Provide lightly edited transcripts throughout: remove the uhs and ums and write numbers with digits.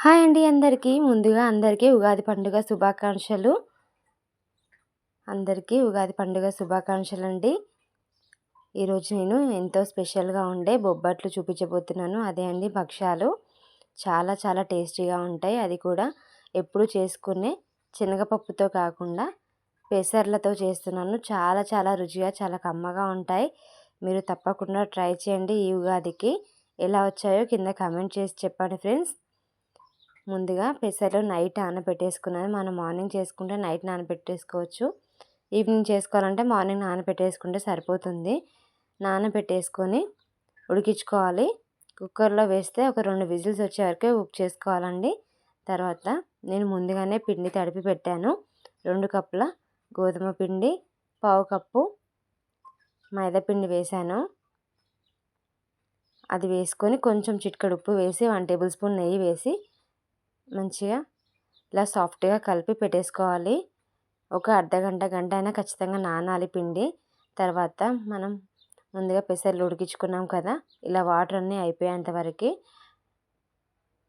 Hi అండి అందరికీ. ముందుగా అందరికీ ఉగాది పండుగ శుభాకాంక్షలు. శుభాకాంక్షలండి. ఈరోజు నేను ఎంతో స్పెషల్‌గా ఉండే బొబ్బట్లు చూపించబోతున్నాను. అదే అండి భక్షాలు. చాలా చాలా టేస్టీగా ఉంటాయి. అది కూడా ఎప్పుడు చేసుకునే శనగపప్పుతో కాకుండా పెసర్లతో చేస్తున్నాను. చాలా చాలా రుచిగా, చాలా కమ్మగా ఉంటాయి. మీరు తప్పకుండా ట్రై చేయండి ఈ ఉగాదికి. ఎలా వచ్చాయో కింద కామెంట్ చేసి చెప్పండి ఫ్రెండ్స్. ముందుగా పెసలు నైట్ నానబెట్టేసుకున్నాను. మనం మార్నింగ్ చేసుకుంటే నైట్ నానబెట్టేసుకోవచ్చు. ఈవినింగ్ చేసుకోవాలంటే మార్నింగ్ నానబెట్టేసుకుంటే సరిపోతుంది. నానబెట్టేసుకొని ఉడికించుకోవాలి. కుక్కర్లో వేస్తే ఒక 2 విజిల్స్ వచ్చే వరకు కుక్ చేసుకోవాలండి. తర్వాత నేను ముందుగానే పిండి తడిపి పెట్టాను. 2 కప్పుల గోధుమ పిండి, పావు కప్పు మైదా పిండి వేశాను. అది వేసుకొని కొంచెం చిటికెడు ఉప్పు వేసి 1 టేబుల్ స్పూన్ నెయ్యి వేసి మంచిగా ఇలా సాఫ్ట్గా కలిపి పెట్టేసుకోవాలి. ఒక అర్ధగంట గంట అయినా ఖచ్చితంగా నానాలి పిండి. తర్వాత మనం ముందుగా పెసర్లు ఉడికించుకున్నాం కదా, ఇలా వాటర్ అన్నీ అయిపోయేంత వరకు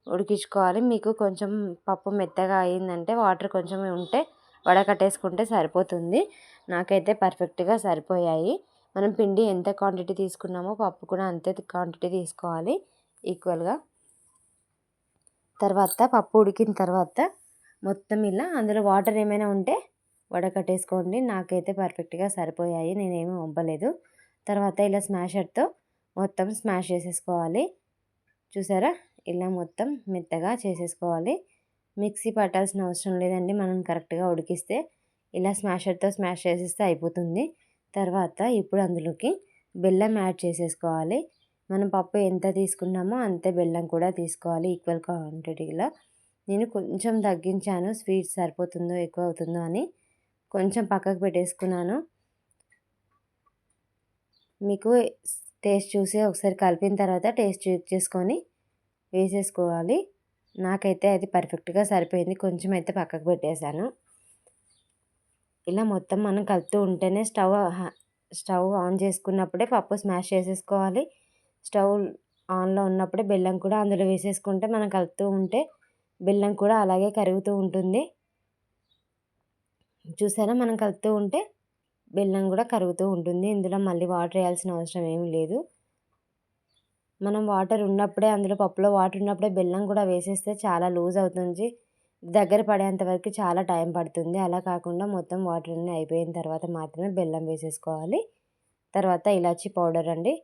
ఉడికించుకోవాలి. మీకు కొంచెం పప్పు మెత్తగా అయిందంటే వాటర్ కొంచెం ఉంటే వడకట్టేసుకుంటే సరిపోతుంది. నాకైతే పర్ఫెక్ట్గా సరిపోయాయి. మనం పిండి ఎంత క్వాంటిటీ తీసుకున్నామో పప్పు కూడా అంతే క్వాంటిటీ తీసుకోవాలి ఈక్వల్గా. తర్వాత పప్పు ఉడికిన తర్వాత మొత్తం ఇలా అందులో వాటర్ ఏమైనా ఉంటే వడకట్టేసుకోండి. నాకైతే పర్ఫెక్ట్గా సరిపోయాయి, నేనేమీ వంపలేదు. తర్వాత ఇలా స్మాషర్తో మొత్తం స్మాష్ చేసేసుకోవాలి. చూసారా, ఇలా మొత్తం మెత్తగా చేసేసుకోవాలి. మిక్సీ పట్టాల్సిన అవసరం లేదండి, మనం కరెక్ట్గా ఉడికిస్తే ఇలా స్మాషర్తో స్మాష్ చేసేస్తే అయిపోతుంది. తర్వాత ఇప్పుడు అందులోకి బెల్లం యాడ్ చేసేసుకోవాలి. మనం పప్పు ఎంత తీసుకున్నామో అంతే బెల్లం కూడా తీసుకోవాలి ఈక్వల్ క్వాంటిటీలో. నేను కొంచెం తగ్గించాను, స్వీట్ సరిపోతుందో ఎక్కువ అవుతుందో అని కొంచెం పక్కకు పెట్టేసుకున్నాను. మీకు టేస్ట్ చూసి ఒకసారి కలిపిన తర్వాత టేస్ట్ చెక్ చేసుకొని వేసేసుకోవాలి. నాకైతే అది పర్ఫెక్ట్గా సరిపోయింది. కొంచెం అయితే పక్కకు పెట్టేశాను. ఇలా మొత్తం మనం కలుపుతూ ఉంటేనే స్టవ్ ఆన్ చేసుకున్నప్పుడే పప్పు స్మాష్ చేసేసుకోవాలి. స్టవ్ ఆన్లో ఉన్నప్పుడే బెల్లం కూడా అందులో వేసేసుకుంటే మనం కలుపుతూ ఉంటే బెల్లం కూడా అలాగే కరుగుతూ ఉంటుంది. చూసారా, మనం కలుపుతూ ఉంటే బెల్లం కూడా కరుగుతూ ఉంటుంది. ఇందులో మళ్ళీ వాటర్ వేయాల్సిన అవసరం ఏమీ లేదు. మనం వాటర్ ఉన్నప్పుడే అందులో పప్పులో వాటర్ ఉన్నప్పుడే బెల్లం కూడా వేసేస్తే చాలా లూజ్ అవుతుంది, దగ్గర పడేంత వరకు చాలా టైం పడుతుంది. అలా కాకుండా మొత్తం వాటర్ అన్నీ అయిపోయిన తర్వాత మాత్రమే బెల్లం వేసేసుకోవాలి. తర్వాత ఇలాచీ పౌడర్ అండి.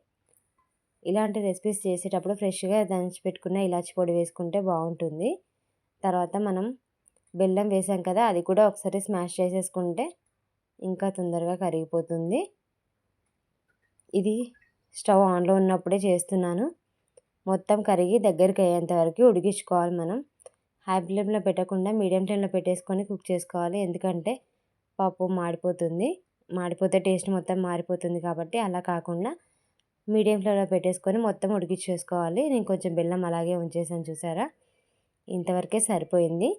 ఇలాంటి రెసిపీస్ చేసేటప్పుడు ఫ్రెష్గా దంచి పెట్టుకున్న ఇలాచి పొడి వేసుకుంటే బాగుంటుంది. తర్వాత మనం బెల్లం వేసాం కదా, అది కూడా ఒకసారి స్మాష్ చేసేసుకుంటే ఇంకా తొందరగా కరిగిపోతుంది. ఇది స్టవ్ ఆన్లో ఉన్నప్పుడే చేస్తున్నాను. మొత్తం కరిగి దగ్గరికి అయ్యేంత వరకు ఉడికించుకోవాలి. మనం హై ఫ్లేమ్లో పెట్టకుండా మీడియం ఫ్లేమ్లో పెట్టేసుకొని కుక్ చేసుకోవాలి. ఎందుకంటే పప్పు మాడిపోతే టేస్ట్ మొత్తం మారిపోతుంది కాబట్టి. అలా కాకుండా మీడియం ఫ్లేమ్లో పెట్టేసుకొని మొత్తం ఉడికించేసుకోవాలి. నేను కొంచెం బెల్లం అలాగే ఉంచేసాను, చూసారా, ఇంతవరకే సరిపోయింది.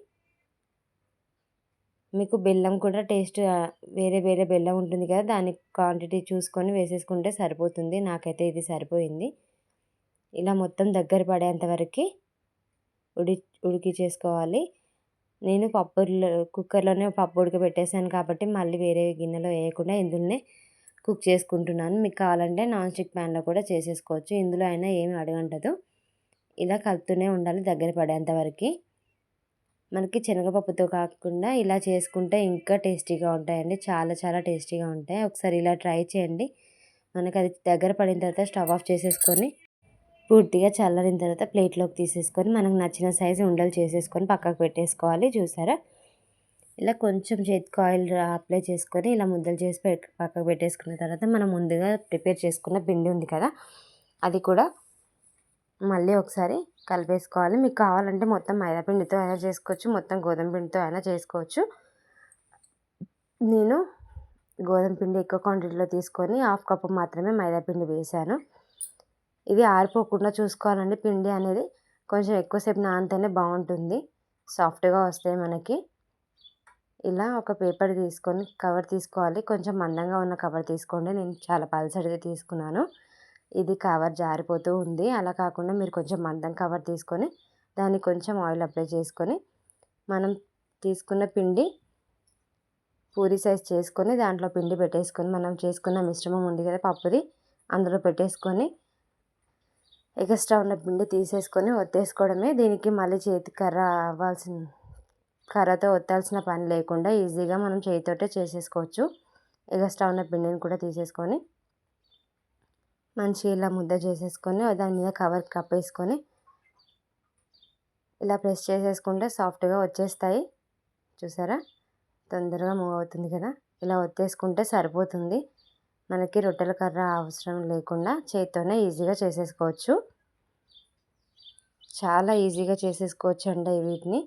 మీకు బెల్లం కూడా టేస్ట్ వేరే వేరే బెల్లం ఉంటుంది కదా, దాని క్వాంటిటీ చూసుకొని వేసేసుకుంటే సరిపోతుంది. నాకైతే ఇది సరిపోయింది. ఇలా మొత్తం దగ్గర పడేంత వరకు ఉడికించేసుకోవాలి. నేను కుక్కర్లోనే పప్పు ఉడకబెట్టేసాను కాబట్టి మళ్ళీ వేరే గిన్నెలో వేయకుండా ఇందులోనే కుక్ చేసుకుంటున్నాను. మీకు కావాలంటే నాన్ స్టిక్ ప్యాన్లో కూడా చేసేసుకోవచ్చు, ఇందులో అయినా ఏమి అడగంటదు. ఇలా కలుపుతూనే ఉండాలి దగ్గర పడేంత వరకు. మనకి శనగపప్పుతో కాకుండా ఇలా చేసుకుంటే ఇంకా టేస్టీగా ఉంటాయండి, చాలా చాలా టేస్టీగా ఉంటాయి. ఒకసారి ఇలా ట్రై చేయండి. మనకు అది దగ్గర పడిన తర్వాత స్టవ్ ఆఫ్ చేసేసుకొని పూర్తిగా చల్లారిన తర్వాత ప్లేట్లోకి తీసేసుకొని మనకు నచ్చిన సైజు ఉండలు చేసేసుకొని పక్కకు పెట్టేసుకోవాలి. చూసారా, ఇలా కొంచెం చేతికి ఆయిల్ అప్లై చేసుకొని ఇలా ముద్దలు చేసి పక్కకు పెట్టేసుకున్న తర్వాత మనం ముందుగా ప్రిపేర్ చేసుకున్న పిండి ఉంది కదా, అది కూడా మళ్ళీ ఒకసారి కలిపేసుకోవాలి. మీకు కావాలంటే మొత్తం మైదా పిండితో అయినా చేసుకోవచ్చు, మొత్తం గోధుమ పిండితో అయినా చేసుకోవచ్చు. నేను గోధుమ పిండి ఎక్కువ క్వాంటిటీలో తీసుకొని 1/2 కప్పు మాత్రమే మైదా పిండి వేశాను. ఇది ఆరిపోకుండా చూసుకోవాలండి. పిండి అనేది కొంచెం ఎక్కువసేపు నానితేనే బాగుంటుంది, సాఫ్ట్గా వస్తాయి మనకి. ఇలా ఒక పేపర్ తీసుకొని కవర్ తీసుకోవాలి. కొంచెం మందంగా ఉన్న కవర్ తీసుకోండి, నేను చాలా పల్చడిది తీసుకున్నాను. ఇది కవర్ జారిపోతూ ఉంది. అలా కాకుండా మీరు కొంచెం మందం కవర్ తీసుకొని దానికి కొంచెం ఆయిల్ అప్లై చేసుకొని మనం తీసుకున్న పిండి పూరి సైజ్ చేసుకొని దాంట్లో పిండి పెట్టేసుకొని మనం చేసుకున్న మిశ్రమం ఉంది కదా పప్పుది, అందులో పెట్టేసుకొని ఎక్స్ట్రా ఉన్న పిండి తీసేసుకొని ఒత్తేసుకోవడమే. దీనికి మళ్ళీ చేతి కర్రతో ఒత్తాల్సిన పని లేకుండా ఈజీగా మనం చేతితోటే చేసేసుకోవచ్చు. ఎక్స్ట్రా ఉన్న పిండిని కూడా తీసేసుకొని మంచిగా ఇలా ముద్ద చేసేసుకొని దాని మీద కవర్ కప్పేసుకొని ఇలా ప్రెస్ చేసేసుకుంటే సాఫ్ట్గా వచ్చేస్తాయి. చూసారా, తొందరగా మూవ్ అవుతుంది కదా. ఇలా ఒత్తేసుకుంటే సరిపోతుంది. మనకి రొట్టెల కర్ర అవసరం లేకుండా చేతితోనే ఈజీగా చేసేసుకోవచ్చు. చాలా ఈజీగా చేసేసుకోవచ్చు అండి వీటిని.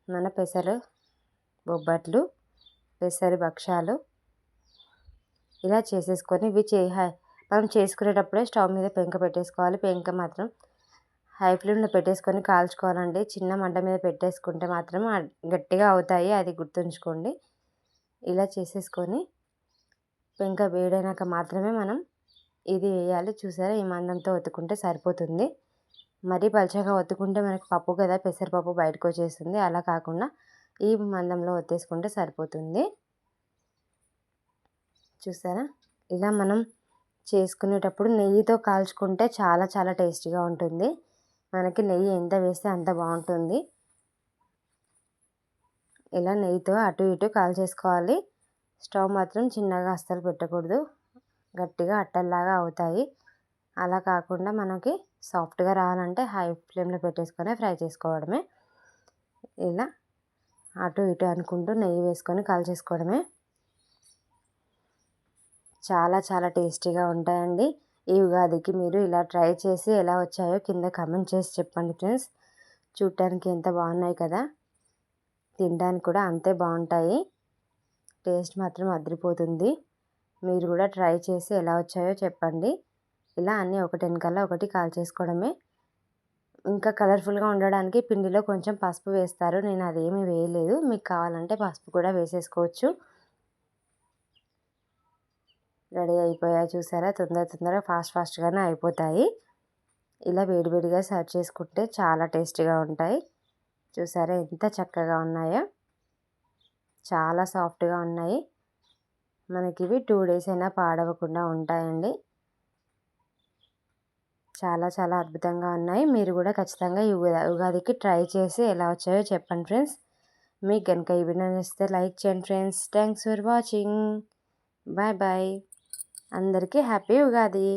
మన పెసరు బొబ్బట్లు, పెసరు భక్షాలు ఇలా చేసేసుకొని మనం చేసుకునేటప్పుడే స్టవ్ మీద పెంక పెట్టేసుకోవాలి. పెంక మాత్రం హై ఫ్లేమ్లో పెట్టేసుకొని కాల్చుకోవాలండి. చిన్న మంట మీద పెట్టేసుకుంటే మాత్రం గట్టిగా అవుతాయి, అది గుర్తుంచుకోండి. ఇలా చేసేసుకొని పెంక వేడైనాక మాత్రమే మనం ఇది వేయాలి. చూసారా, ఈ మందంతో ఒత్తుకుంటే సరిపోతుంది. మరీ పలచగా ఒత్తుకుంటే మనకు పప్పు కదా, పెసరపప్పు బయటకు వచ్చేస్తుంది. అలా కాకుండా ఈ మందంలో ఒత్తేసుకుంటే సరిపోతుంది. చూసారా, ఇలా మనం చేసుకునేటప్పుడు నెయ్యితో కాల్చుకుంటే చాలా చాలా టేస్టీగా ఉంటుంది. మనకి నెయ్యి ఎంత వేస్తే అంత బాగుంటుంది. ఇలా నెయ్యితో అటు ఇటు కాల్చేసుకోవాలి. స్టవ్ మాత్రం చిన్నగా అస్సలు పెట్టకూడదు, గట్టిగా అట్టల్లాగా అవుతాయి. అలా కాకుండా మనకి సాఫ్ట్గా రావాలంటే హై ఫ్లేమ్లో పెట్టేసుకొని ఫ్రై చేసుకోవడమే. ఇలా అటు ఇటు అనుకుంటూ నెయ్యి వేసుకొని కాల్చేసుకోవడమే. చాలా చాలా టేస్టీగా ఉంటాయండి. ఈ ఉగాదికి మీరు ఇలా ట్రై చేసి ఎలా వచ్చాయో కింద కామెంట్ చేసి చెప్పండి ఫ్రెండ్స్. చూడటానికి ఎంత బాగున్నాయి కదా, తినడానికి కూడా అంతే బాగుంటాయి. టేస్ట్ మాత్రం అదిరిపోతుంది. మీరు కూడా ట్రై చేసి ఎలా వచ్చాయో చెప్పండి. ఇలా అన్నీ ఒకటి వెనకాల ఒకటి కాల్చేసుకోవడమే. ఇంకా కలర్ఫుల్గా ఉండడానికి పిండిలో కొంచెం పసుపు వేస్తారు, నేను అదేమీ వేయలేదు. మీకు కావాలంటే పసుపు కూడా వేసేసుకోవచ్చు. రెడీ అయిపోయాయి. చూసారా, తొందరగా ఫాస్ట్గానే అయిపోతాయి. ఇలా వేడివేడిగా సర్వ్ చేసుకుంటే చాలా టేస్టీగా ఉంటాయి. చూసారా ఎంత చక్కగా ఉన్నాయో, చాలా సాఫ్ట్గా ఉన్నాయి. మనకి ఇవి 2 days అయినా పాడవకుండా ఉంటాయండి. చాలా చాలా అద్భుతంగా ఉన్నాయి. మీరు కూడా ఖచ్చితంగా ఈ ఉగాదికి ట్రై చేసి ఎలా వచ్చాయో చెప్పండి ఫ్రెండ్స్. మీకు కనుక ఈ వీడియో నచ్చితే లైక్ చేయండి friends. Thanks for watching. Bye bye. అందరికీ హ్యాపీ ఉగాది.